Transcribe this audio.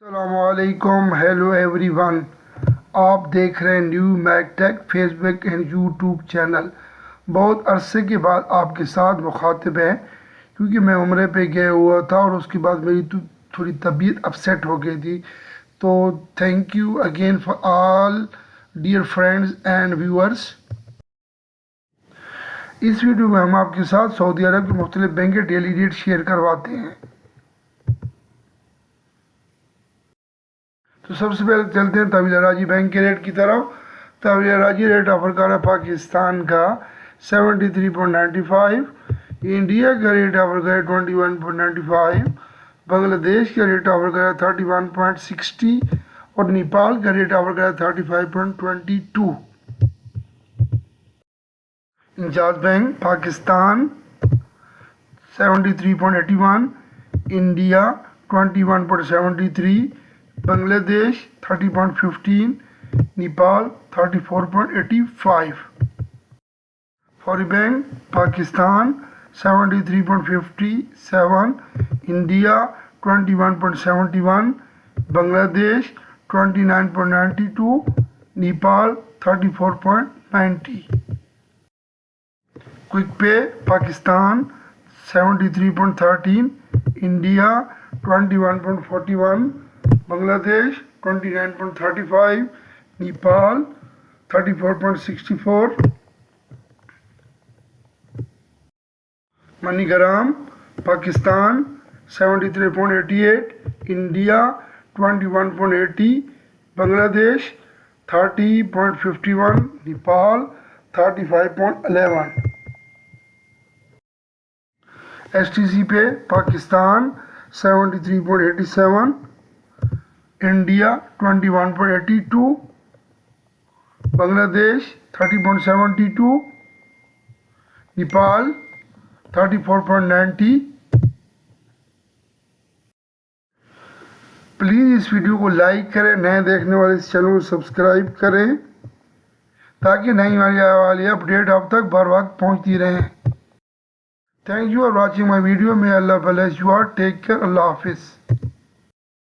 अस्सलामुअलैकुम, hello everyone. आप देख रहे हैं New Mac Tech Facebook and YouTube channel. बहुत अरसे के बाद आपके साथ मुखातिब हैं क्योंकि मैं उम्रे पे गया हुआ था और उसके बाद मेरी थोड़ी तबीयत अपसेट हो गई थी। तो thank you again for all dear friends and viewers. इस वीडियो में हम आपके साथ सऊदी अरब के मुख्तलिफ बैंक के डेली रेट शेयर करवाते हैं। तो सबसे पहले चलते हैं तवील राजी बैंक के रेट की तरफ। तवील राजी रेट ऑफर कर रहा है पाकिस्तान का 73.95, इंडिया का रेट ऑफर कर 21.95, बांग्लादेश का रेट ऑफर कर 31.60 और नेपाल का रेट ऑफर कर 35.22। इंजाज बैंक पाकिस्तान 73.81, इंडिया 21.73, बांग्लादेश 30.15, नेपाल 34.85। फॉरी bank Pakistan 73.57, India 21.71, Bangladesh 29.92, Nepal 34.90। Quick pay Pakistan 73.13, India 21.41, Bangladesh 29.35, Nepal 34.64। MoneyGram Pakistan 73.88, India 21.80, Bangladesh 30.51, Nepal 35.11। STC pay Pakistan 73.87, India 21.82, Bangladesh 30.72, Nepal 34.90। Please इस वीडियो को लाइक करें, नए देखने वाले इस चैनल को सब्सक्राइब करें ताकि नई वाली अपडेट आप तक बर वक्त पहुँचती रहें। Thank you for watching my video. May Allah bless you all. Take care. अल्लाह हाफिज़।